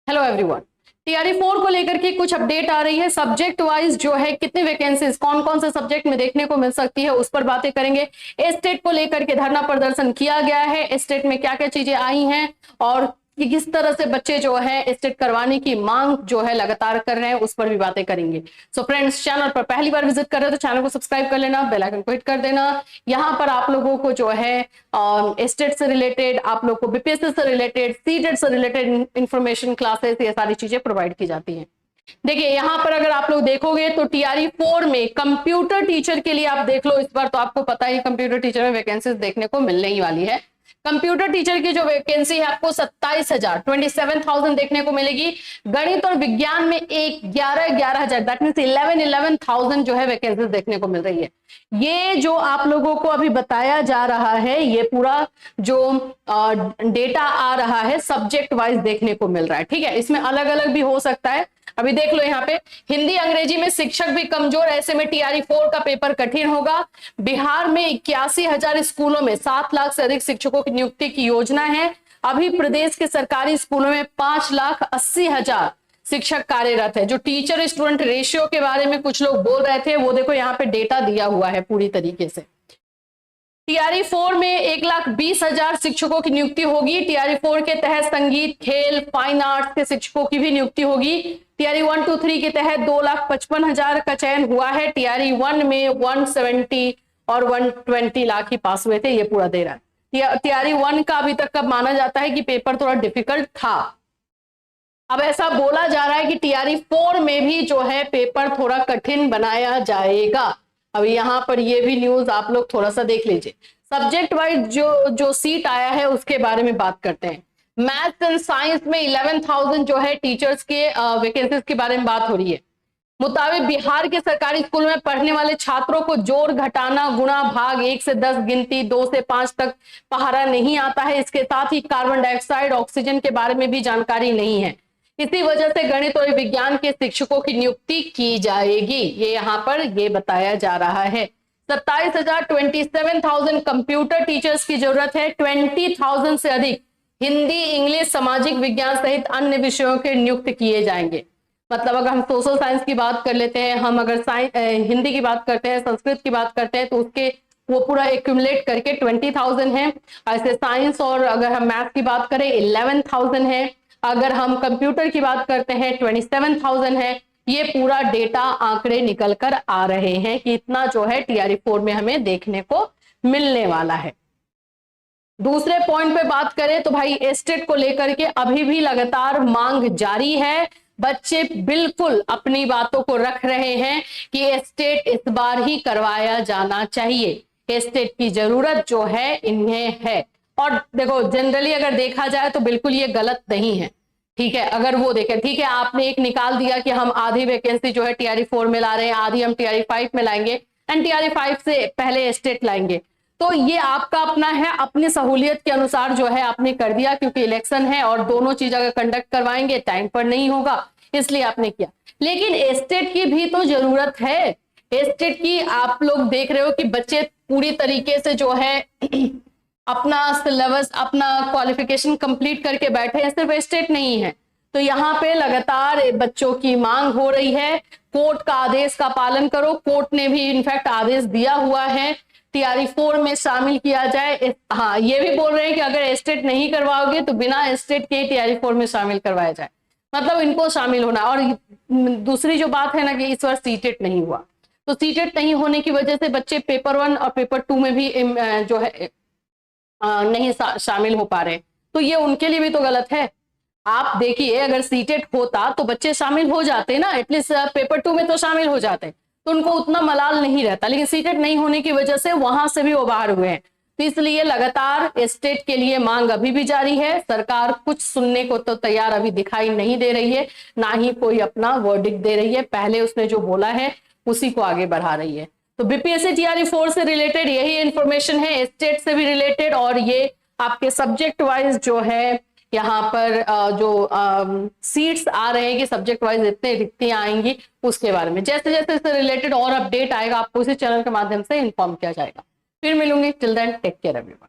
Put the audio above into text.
Hello everyone. TRE 4 को लेकर के कुछ अपडेट आ रही है। सब्जेक्ट वाइज जो है कितनी वैकेंसीज कौन कौन से सब्जेक्ट में देखने को मिल सकती है उस पर बातें करेंगे। स्टेट को लेकर के धरना प्रदर्शन किया गया है, स्टेट में क्या क्या चीजें आई हैं और किस तरह से बच्चे जो है स्टेट करवाने की मांग जो है लगातार कर रहे हैं उस पर भी बातें करेंगे। सो फ्रेंड्स, चैनल पर पहली बार विजिट कर रहे हो तो चैनल को सब्सक्राइब कर लेना, बेल आइकन को हिट कर देना। यहाँ पर आप लोगों को जो है स्टेट से रिलेटेड, आप लोग को बीपीएससी से रिलेटेड, सीटेट से रिलेटेड इंफॉर्मेशन क्लासेस, ये सारी चीजें प्रोवाइड की जाती हैं। देखिए यहाँ पर अगर आप लोग देखोगे तो टीआरई 4 में कंप्यूटर टीचर के लिए आप देख लो, इस बार तो आपको पता ही कंप्यूटर टीचर में वैकेंसीज देखने को मिलने ही वाली है। कंप्यूटर टीचर की जो वैकेंसी है आपको 27,000 देखने को मिलेगी। गणित और विज्ञान में 11,000 दैट मींस 11,000 जो है वैकेंसीज देखने को मिल रही है। ये जो आप लोगों को अभी बताया जा रहा है, ये पूरा जो डेटा आ रहा है सब्जेक्ट वाइज देखने को मिल रहा है। ठीक है, इसमें अलग अलग भी हो सकता है। अभी देख लो यहाँ पे हिंदी अंग्रेजी में शिक्षक भी कमजोर, ऐसे में टीआरई 4 का पेपर कठिन होगा। बिहार में 81,000 स्कूलों में 7 लाख से अधिक शिक्षकों की नियुक्ति की योजना है। अभी प्रदेश के सरकारी स्कूलों में 5,80,000 शिक्षक कार्यरत है। जो टीचर स्टूडेंट रेशियो के बारे में कुछ लोग बोल रहे थे वो देखो यहाँ पे डेटा दिया हुआ है पूरी तरीके से। टीआरई 4 में 1,20,000 शिक्षकों की नियुक्ति होगी। टीआरई 4 के तहत संगीत, खेल, फाइन आर्ट्स के शिक्षकों की भी नियुक्ति होगी। टीआरई 1, 2, 3 के तहत 2,55,000 का चयन हुआ है। टीआरई 1 में 170 और 120 लाख ही पास हुए थे, ये पूरा दे रहा है। टीआरई 1 का अभी तक कब माना जाता है कि पेपर थोड़ा डिफिकल्ट था। अब ऐसा बोला जा रहा है कि टीआरई 4 में भी जो है पेपर थोड़ा कठिन बनाया जाएगा। अब यहाँ पर ये भी न्यूज आप लोग थोड़ा सा देख लीजिए। सब्जेक्ट वाइज जो सीट आया है उसके बारे में बात करते हैं। मैथ्स एंड साइंस में 11,000 जो है टीचर्स के वैकेंसीज के बारे में बात हो रही है। मुताबिक बिहार के सरकारी स्कूल में पढ़ने वाले छात्रों को जोड़, घटाना, गुणा, भाग, 1 से 10 गिनती, 2 से 5 तक पहाड़ा नहीं आता है। इसके साथ ही कार्बन डाइऑक्साइड, ऑक्सीजन के बारे में भी जानकारी नहीं है। इसी वजह से गणित और विज्ञान के शिक्षकों की नियुक्ति की जाएगी, ये यहाँ पर ये बताया जा रहा है। 27,000 कंप्यूटर टीचर्स की जरूरत है। 20,000 से अधिक हिंदी, इंग्लिश, सामाजिक विज्ञान सहित अन्य विषयों के नियुक्त किए जाएंगे। मतलब अगर हम सोशल साइंस की बात कर लेते हैं, हम अगर हिंदी की बात करते हैं, संस्कृत की बात करते हैं तो उसके वो पूरा एक्यूमुलेट करके 20,000 है। ऐसे साइंस और अगर हम मैथ की बात करें 11,000 है। अगर हम कंप्यूटर की बात करते हैं 27,000 है। ये पूरा डेटा आंकड़े निकल कर आ रहे हैं कि इतना जो है टीआरई 4 में हमें देखने को मिलने वाला है। दूसरे पॉइंट पे बात करें तो भाई स्टेट को लेकर के अभी भी लगातार मांग जारी है। बच्चे बिल्कुल अपनी बातों को रख रहे हैं कि स्टेट इस बार ही करवाया जाना चाहिए। स्टेट की जरूरत जो है इन्हें है। और देखो जनरली अगर देखा जाए तो बिल्कुल ये गलत नहीं है। ठीक है, अगर वो देखें, ठीक है, आपने एक निकाल दिया कि हम आधी वैकेंसी जो है टीआरई 4 में ला रहे हैं, आधी हम टीआरई 5 में लाएंगे एंड टीआरई 5 से पहले स्टेट लाएंगे, तो ये आपका अपना है, अपनी सहूलियत के अनुसार जो है आपने कर दिया, क्योंकि इलेक्शन है और दोनों चीज अगर कंडक्ट करवाएंगे टाइम पर नहीं होगा, इसलिए आपने किया। लेकिन स्टेट की भी तो जरूरत है। स्टेट की आप लोग देख रहे हो कि बच्चे पूरी तरीके से जो है अपना सिलेबस, अपना क्वालिफिकेशन कंप्लीट करके बैठे हैं, सिर्फ स्टेट नहीं है। तो यहाँ पे लगातार बच्चों की मांग हो रही है, कोर्ट का आदेश का पालन करो। कोर्ट ने भी इनफैक्ट आदेश दिया हुआ है टीआरई 4 में शामिल किया जाए। हाँ, ये भी बोल रहे हैं कि अगर स्टेट नहीं करवाओगे तो बिना स्टेट के टीआरई 4 में शामिल करवाया जाए, मतलब इनको शामिल होना। और दूसरी जो बात है ना कि इस बार सीटेट नहीं हुआ, तो सीटेट नहीं होने की वजह से बच्चे पेपर 1 और पेपर 2 में भी जो है नहीं शामिल हो पा रहे, तो ये उनके लिए भी तो गलत है। आप देखिए अगर सीटेट होता तो बच्चे शामिल हो जाते ना, एटलीस्ट पेपर 2 में तो शामिल हो जाते, तो उनको उतना मलाल नहीं रहता। लेकिन सीटेट नहीं होने की वजह से वहां से भी वो बाहर हुए हैं। तो इसलिए लगातार स्टेट के लिए मांग अभी भी जारी है। सरकार कुछ सुनने को तो तैयार अभी दिखाई नहीं दे रही है, ना ही कोई अपना वर्डिक्ट दे रही है। पहले उसने जो बोला है उसी को आगे बढ़ा रही है। तो बीपीएससी टीआरई 4 से रिलेटेड यही इंफॉर्मेशन है, स्टेट से भी रिलेटेड, और ये आपके सब्जेक्ट वाइज जो है यहाँ पर जो सीट्स आ रहे हैं कि सब्जेक्ट वाइज इतने रिक्तियां आएंगी उसके बारे में जैसे जैसे इससे रिलेटेड और अपडेट आएगा आपको इसी चैनल के माध्यम से इन्फॉर्म किया जाएगा। फिर मिलूंगी, till then take care everyone.